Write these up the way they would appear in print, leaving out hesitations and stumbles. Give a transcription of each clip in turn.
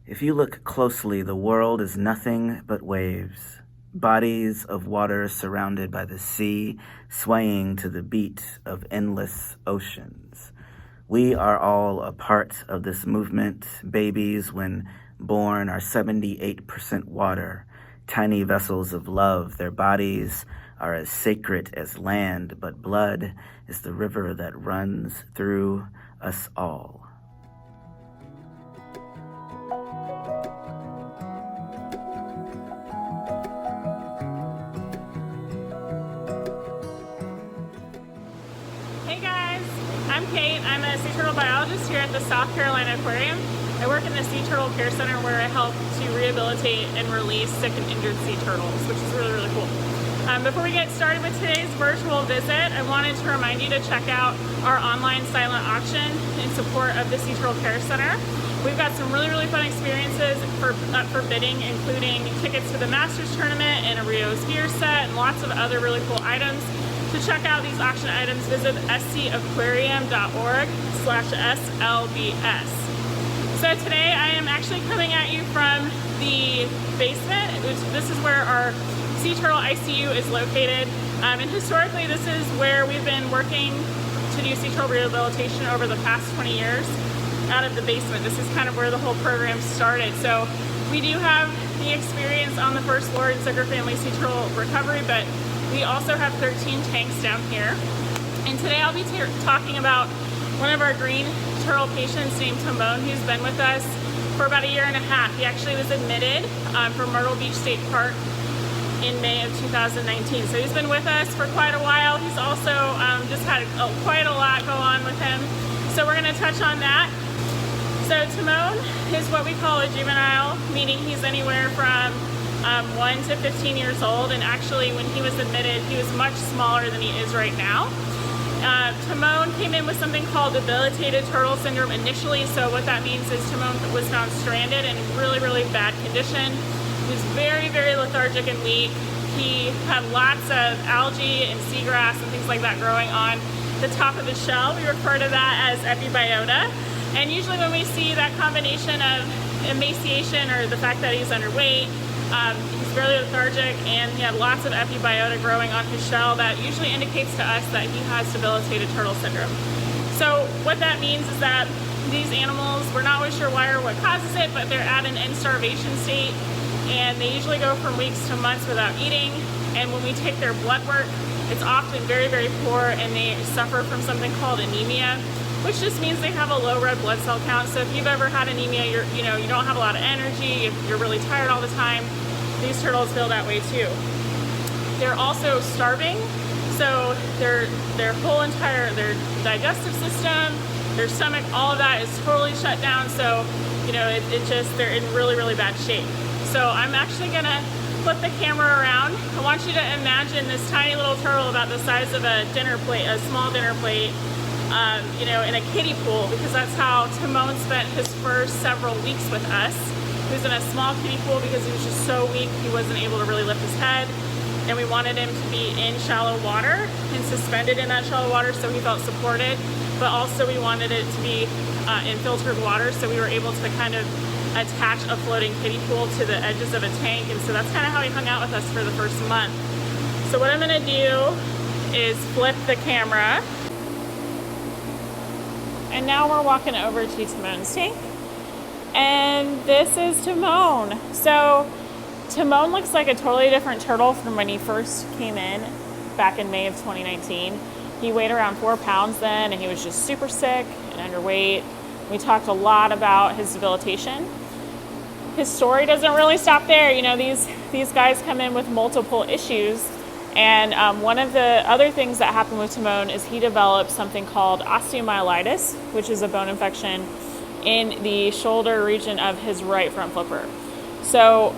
If you look closely, the world is nothing but waves. Bodies of water surrounded by the sea, swaying to the beat of endless oceans. We are all a part of this movement. Babies, when born, are 78% water, tiny vessels of love. Their bodies are as sacred as land, but blood is the river that runs through us all. Hey guys, I'm Cait. I'm a sea turtle biologist here at the South Carolina Aquarium. I work in the Sea Turtle Care Center where I help to rehabilitate and release sick and injured sea turtles, which is really, really cool. Before we get started with today's virtual visit, I wanted to remind you to check out our online silent auction in support of the Sea Turtle Care Center. We've got some really, really fun experiences up for bidding, including tickets to the Masters Tournament and a Rio's gear set and lots of other really cool items. To check out these auction items, visit scaquarium.org/SLBS. So today I am actually coming at you from the basement. This is where our sea turtle ICU is located. And historically, this is where we've been working to do sea turtle rehabilitation over the past 20 years out of the basement. This is kind of where the whole program started. So we do have the experience on the first floor in Sugar Family Sea Turtle Recovery, but we also have 13 tanks down here. And today I'll be talking about one of our green turtle patients named Timon, who's been with us for about a year and a half. He actually was admitted from Myrtle Beach State Park in May of 2019. So he's been with us for quite a while. He's also just had quite a lot go on with him. So we're gonna touch on that. So Timon is what we call a juvenile, meaning he's anywhere from 1 to 15 years old. And actually when he was admitted, he was much smaller than he is right now. Timon came in with something called debilitated turtle syndrome initially. So what that means is Timon was found stranded in really, really bad condition. He was very, very lethargic and weak. He had lots of algae and seagrass and things like that growing on the top of his shell. We refer to that as Epibiota. And usually when we see that combination of emaciation or the fact that he's underweight, he's fairly lethargic, and he had lots of Epibiota growing on his shell, that usually indicates to us that he has debilitated turtle syndrome. So what that means is that these animals, we're not always sure why or what causes it, but they're at an end starvation state, and they usually go from weeks to months without eating. And when we take their blood work, it's often very, very poor, and they suffer from something called anemia, which just means they have a low red blood cell count. So if you've ever had anemia, you don't have a lot of energy, you're really tired all the time, these turtles feel that way too. They're also starving, so their digestive system, their stomach, all of that is totally shut down. So they're in really, really bad shape. So I'm actually gonna flip the camera around. I want you to imagine this tiny little turtle about the size of a dinner plate, a small dinner plate, in a kiddie pool, because that's how Timon spent his first several weeks with us. He was in a small kiddie pool because he was just so weak, he wasn't able to really lift his head. And we wanted him to be in shallow water and suspended in that shallow water so he felt supported. But also we wanted it to be in filtered water, so we were able to kind of attach a floating kiddie pool to the edges of a tank. And so that's kind of how he hung out with us for the first month. So what I'm gonna do is flip the camera. And now we're walking over to Timon's tank. And this is Timon. So Timon looks like a totally different turtle from when he first came in back in May of 2019. He weighed around 4 pounds then, and he was just super sick and underweight. We talked a lot about his debilitation. His story doesn't really stop there. These guys come in with multiple issues. And one of the other things that happened with Timon is he developed something called osteomyelitis, which is a bone infection in the shoulder region of his right front flipper. So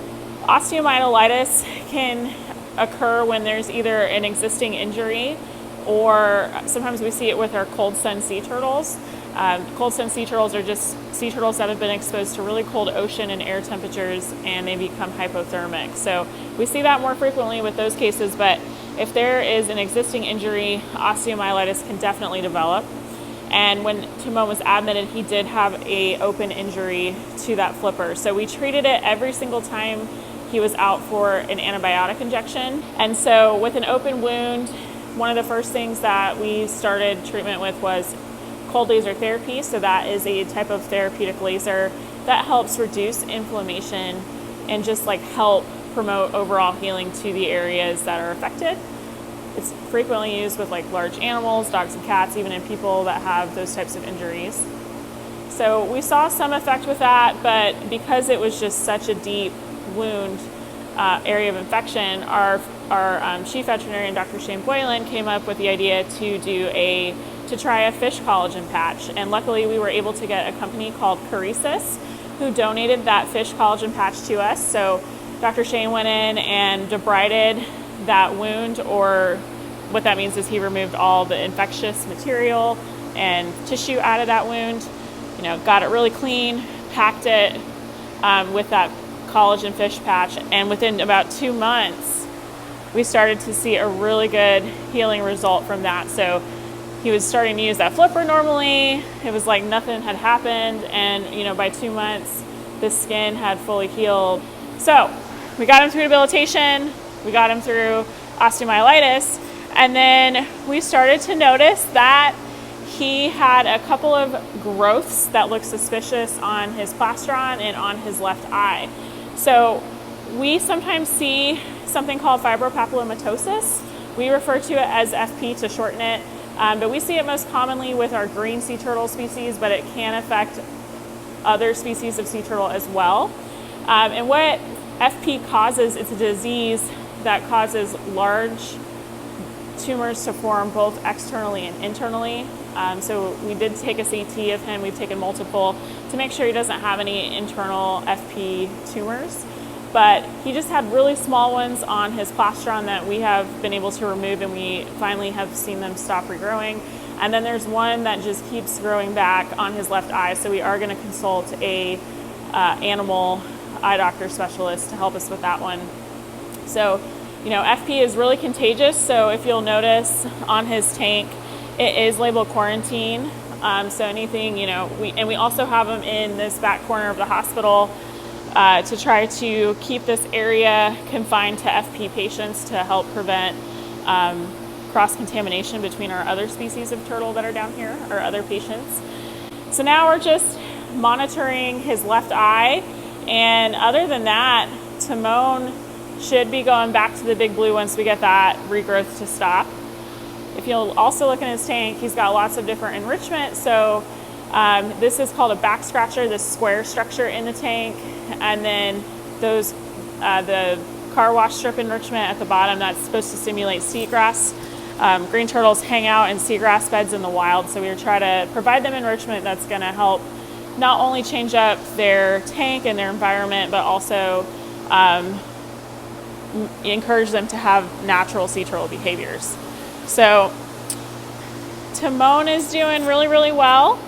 osteomyelitis can occur when there's either an existing injury, or sometimes we see it with our cold sun sea turtles. Cold sun sea turtles are just sea turtles that have been exposed to really cold ocean and air temperatures, and they become hypothermic. So we see that more frequently with those cases, but if there is an existing injury, osteomyelitis can definitely develop. And when Timon was admitted, he did have a open injury to that flipper. So we treated it every single time he was out for an antibiotic injection. And so with an open wound, one of the first things that we started treatment with was cold laser therapy. So that is a type of therapeutic laser that helps reduce inflammation and just like help promote overall healing to the areas that are affected. It's frequently used with like large animals, dogs and cats, even in people that have those types of injuries. So we saw some effect with that, but because it was just such a deep wound area of infection, our chief veterinarian, Dr. Shane Boylan, came up with the idea to try a fish collagen patch. And luckily we were able to get a company called Coresis who donated that fish collagen patch to us. So Dr. Shane went in and debrided that wound, or what that means is he removed all the infectious material and tissue out of that wound, got it really clean, packed it with that collagen fish patch, and within about 2 months we started to see a really good healing result from that. So he was starting to use that flipper normally. It was like nothing had happened, and by 2 months the skin had fully healed. So we got him through debilitation, we got him through osteomyelitis, and then we started to notice that he had a couple of growths that looked suspicious on his plastron and on his left eye. So we sometimes see something called Fibropapillomatosis. We refer to it as FP to shorten it, but we see it most commonly with our green sea turtle species, but it can affect other species of sea turtle as well. And what FP causes, it's a disease that causes large tumors to form both externally and internally. So we did take a CT of him. We've taken multiple to make sure he doesn't have any internal FP tumors. But he just had really small ones on his plastron that we have been able to remove, and we finally have seen them stop regrowing. And then there's one that just keeps growing back on his left eye. So we are going to consult a animal eye doctor specialist to help us with that one. So, FP is really contagious. So if you'll notice on his tank, it is labeled quarantine. So anything, we also have them in this back corner of the hospital to try to keep this area confined to FP patients to help prevent cross-contamination between our other species of turtle that are down here, or other patients. So now we're just monitoring his left eye, and other than that, Timon should be going back to the big blue once we get that regrowth to stop. If you'll also look in his tank, he's got lots of different enrichment. So this is called a back scratcher, this square structure in the tank, and then those the car wash strip enrichment at the bottom, that's supposed to simulate seagrass. Green turtles hang out in seagrass beds in the wild, so we try to provide them enrichment that's going to help not only change up their tank and their environment, but also encourage them to have natural sea turtle behaviors. So Timon is doing really, really well.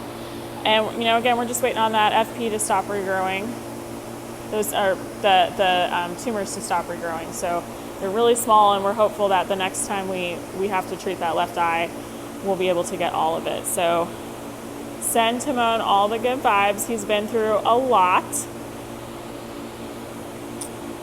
And, again, we're just waiting on that FP to stop regrowing. Those are the tumors to stop regrowing. So they're really small, and we're hopeful that the next time we have to treat that left eye, we'll be able to get all of it. So send Timon all the good vibes. He's been through a lot.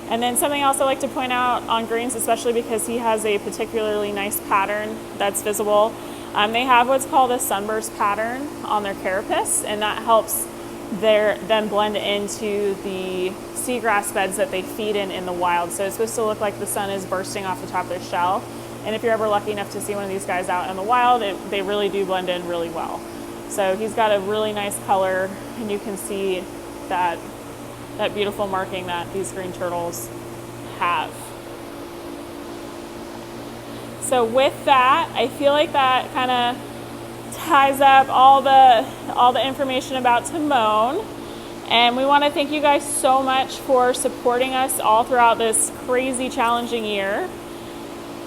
And then something else I like to point out on greens, especially because he has a particularly nice pattern that's visible. They have what's called a sunburst pattern on their carapace, and that helps them blend into the seagrass beds that they feed in the wild. So it's supposed to look like the sun is bursting off the top of their shell. And if you're ever lucky enough to see one of these guys out in the wild, they really do blend in really well. So he's got a really nice color, and you can see that beautiful marking that these green turtles have. So with that, I feel like that kind of ties up all the information about Timon. And we want to thank you guys so much for supporting us all throughout this crazy, challenging year.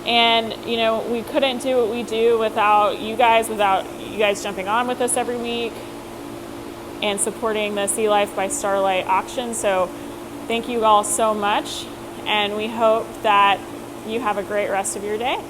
And, we couldn't do what we do without you guys jumping on with us every week and supporting the Sea Life by Starlight auction. So thank you all so much, and we hope that you have a great rest of your day.